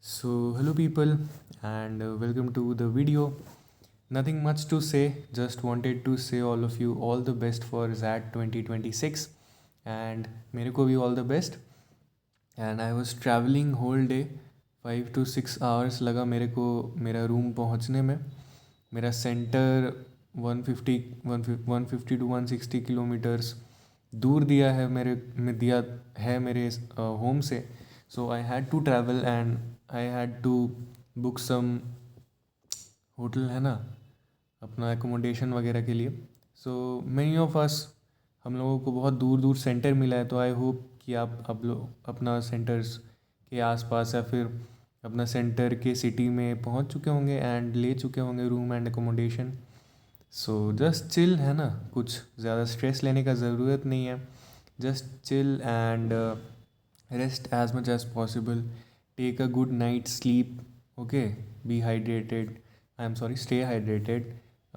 So, hello people, and welcome to the video. Nothing much to say, just wanted to say all of you all the best for ZAT 2026 and मेरे को भी all the best. And I was traveling whole day, 5 to 6 hours लगा मेरे को मेरा room पहुंचने में. मेरा सेंटर 150 to 160 किलोमीटर्स दूर दिया है मेरे होम से. So I had to travel and I had to book some hotel है ना अपना एकोमोडेशन वगैरह के लिए. सो मैनी ऑफ अस हम लोगों को बहुत दूर दूर सेंटर मिला है. तो आई होप कि आप लोग अपना सेंटर्स के आसपास या फिर अपना सेंटर के सिटी में पहुंच चुके होंगे एंड ले चुके होंगे room and accommodation. So just chill है ना, कुछ ज़्यादा स्ट्रेस लेने का ज़रूरत नहीं है. Just chill and rest as much as possible. Take a good night's sleep. Okay, be hydrated. Stay hydrated.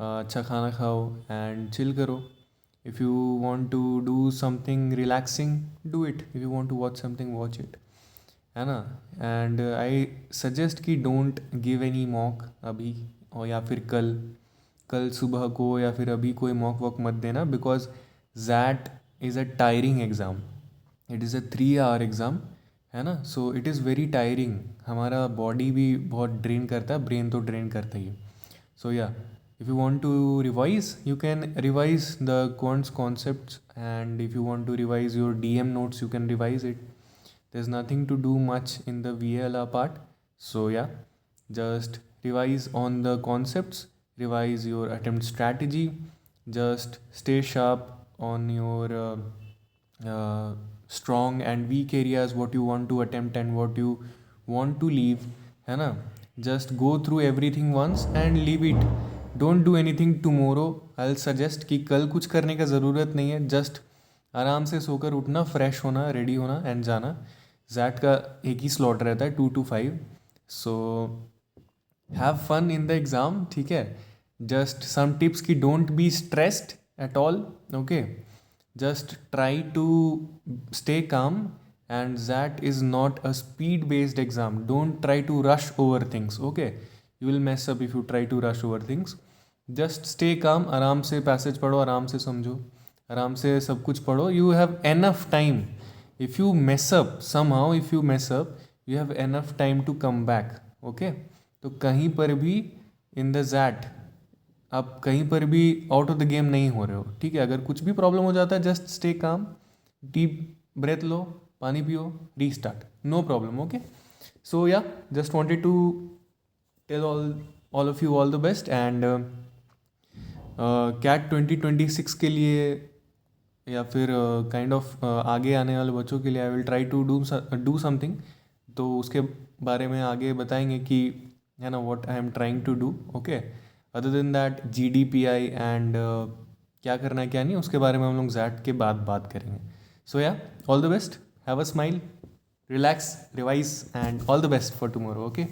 अच्छा खाना खाओ and chill करो. If you want to do something relaxing, do it. If you want to watch something, watch it. है ना. And I suggest कि don't give any mock अभी और या फिर कल सुबह को या फिर अभी कोई मॉक वॉक मत देना, because that is a tiring exam. It is a 3 hour exam है ना. So it is very tiring. हमारा बॉडी भी बहुत ड्रेन करता है, ब्रेन तो ड्रेन करता ही है. सो या if you want to revise you can revise the concepts, and if you want to revise your DM notes you can revise it. There's nothing to do much in the VLR part. So yeah, just revise on the concepts, revise your attempt strategy, just stay sharp on your strong and weak areas, what you want to attempt and what you want to leave, है ना. just go through everything once and leave it. don't do anything tomorrow. I'll suggest कि कल कुछ करने का ज़रूरत नहीं है. just आराम से सोकर उठना, फ्रेश होना, रेडी होना एंड जाना. जैट का एक ही स्लॉट रहता है 2 to 5. So have fun in the exam. ठीक है. जस्ट सम टिप्स की don't be stressed at all. Okay, just try to stay calm, and that is not a speed based exam. don't try to rush over things. okay, you will mess up if you try to rush over things. just stay calm. आराम से passage पढ़ो, आराम से समझो, आराम से सब कुछ पढ़ो. you have enough time. if you mess up somehow, if you mess up, you have enough time to come back. okay, तो कहीं पर भी in the ZAT आप कहीं पर भी आउट ऑफ द गेम नहीं हो रहे हो. ठीक है. अगर कुछ भी प्रॉब्लम हो जाता है, just stay calm, deep breath लो, पानी पियो, restart, no problem. Okay. So yeah just wanted to tell all of you all the best. And CAT 2026 के लिए या फिर काइंड ऑफ आगे आने वाले बच्चों के लिए I will try to do something. तो उसके बारे में आगे बताएंगे कि है ना what I am trying to do. Okay. Other than that GDPI and क्या करना है क्या नहीं, उसके बारे में हम लोग ZAT के बाद बात करेंगे. सो या all the best, have a smile, relax, revise and all the best for tomorrow. Okay.